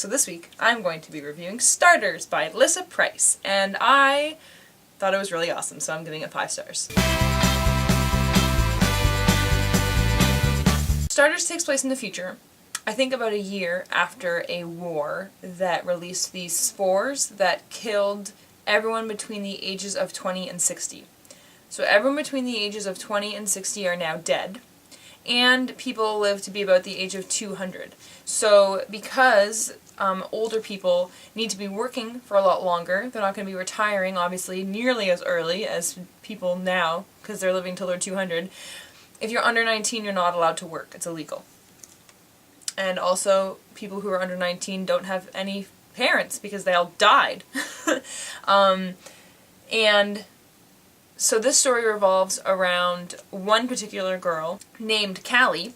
So this week I'm going to be reviewing Starters by Alyssa Price, and I thought it was really awesome, so I'm giving it 5 stars. Starters takes place in the future, I think about a year after a war that released these spores that killed everyone between the ages of 20 and 60. So everyone between the ages of 20 and 60 are now dead, and people live to be about the age of 200. So because older people need to be working for a lot longer, they're not going to be retiring, obviously, nearly as early as people now, because they're living till they're 200. If you're under 19, you're not allowed to work. It's illegal. And also, people who are under 19 don't have any parents, because they all died. And so this story revolves around one particular girl named Callie,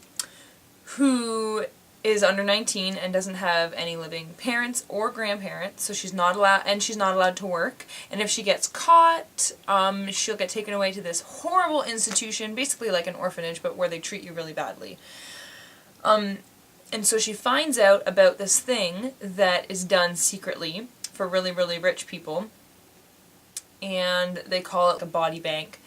who is under 19 and doesn't have any living parents or grandparents, so she's not allowed to work. And if she gets caught, she'll get taken away to this horrible institution, basically like an orphanage, but where they treat you really badly. And so she finds out about this thing that is done secretly for really, really rich people, and they call it a body bank,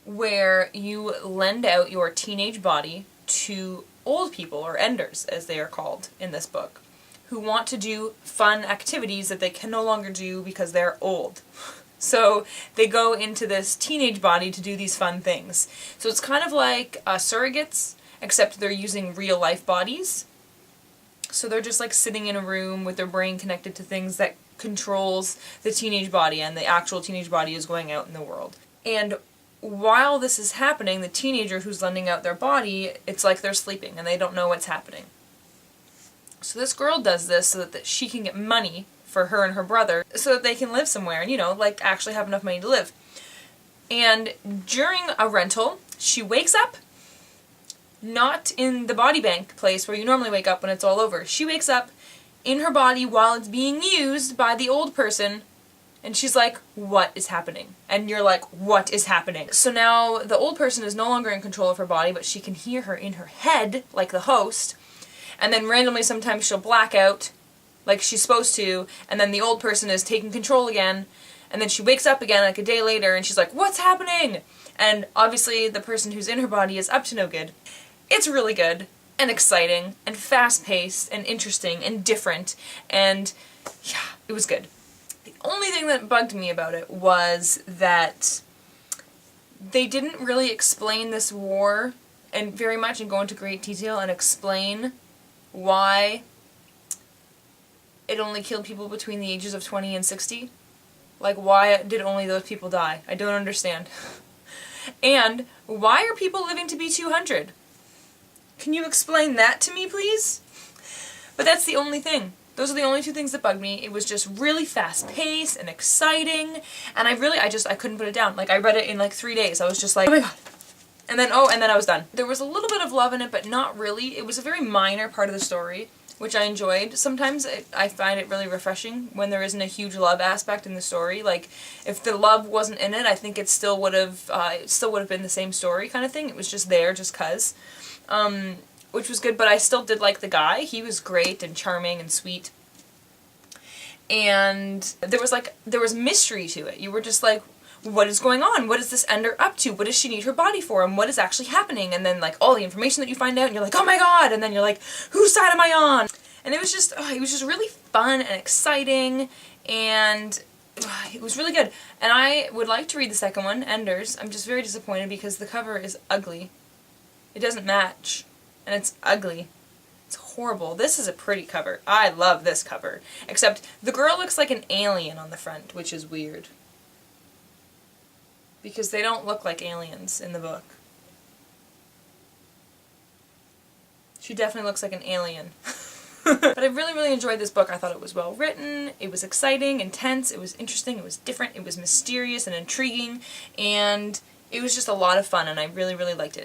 where you lend out your teenage body to old people, or enders as they are called in this book, who want to do fun activities that they can no longer do because they're old. So they go into this teenage body to do these fun things. So it's kind of like surrogates, except they're using real life bodies. So they're just like sitting in a room with their brain connected to things that controls the teenage body, and the actual teenage body is going out in the world. And while this is happening, the teenager who's lending out their body, it's like they're sleeping and they don't know what's happening. So this girl does this so that she can get money for her and her brother, so that they can live somewhere and, you know, like actually have enough money to live. And during a rental, she wakes up, not in the body bank place where you normally wake up when it's all over. She wakes up in her body while it's being used by the old person, and she's like, what is happening? And you're like, what is happening? So now the old person is no longer in control of her body, but she can hear her in her head, like the host, and then randomly sometimes she'll black out, like she's supposed to, and then the old person is taking control again, and then she wakes up again like a day later, and she's like, what's happening? And obviously the person who's in her body is up to no good. It's really good, and exciting, and fast-paced, and interesting, and different, and yeah, it was good. The only thing that bugged me about it was that they didn't really explain this war and very much and go into great detail and explain why it only killed people between the ages of 20 and 60. Like, why did only those people die? I don't understand. And why are people living to be 200? Can you explain that to me, please? But that's the only thing. Those are the only two things that bugged me. It was just really fast-paced and exciting, and I couldn't put it down. Like, I read it in like 3 days. I was just like, oh my god. And then I was done. There was a little bit of love in it, but not really. It was a very minor part of the story, which I enjoyed. Sometimes I find it really refreshing when there isn't a huge love aspect in the story. Like, if the love wasn't in it, I think it still would have been the same story kind of thing. It was just there just 'cause. Which was good, but I still did like the guy. He was great and charming and sweet. And there was mystery to it. You were just like, what is going on? What is this ender up to? What does she need her body for? And what is actually happening? And then like all the information that you find out, and you're like, oh my god! And then you're like, whose side am I on? And it was just really fun and exciting, and it was really good. And I would like to read the second one, Enders. I'm just very disappointed because the cover is ugly. It doesn't match, and it's ugly. It's horrible. This is a pretty cover. I love this cover. Except the girl looks like an alien on the front, which is weird. Because they don't look like aliens in the book. She definitely looks like an alien. But I really, really enjoyed this book. I thought it was well written, it was exciting, intense, it was interesting, it was different, it was mysterious and intriguing, and it was just a lot of fun, and I really, really liked it.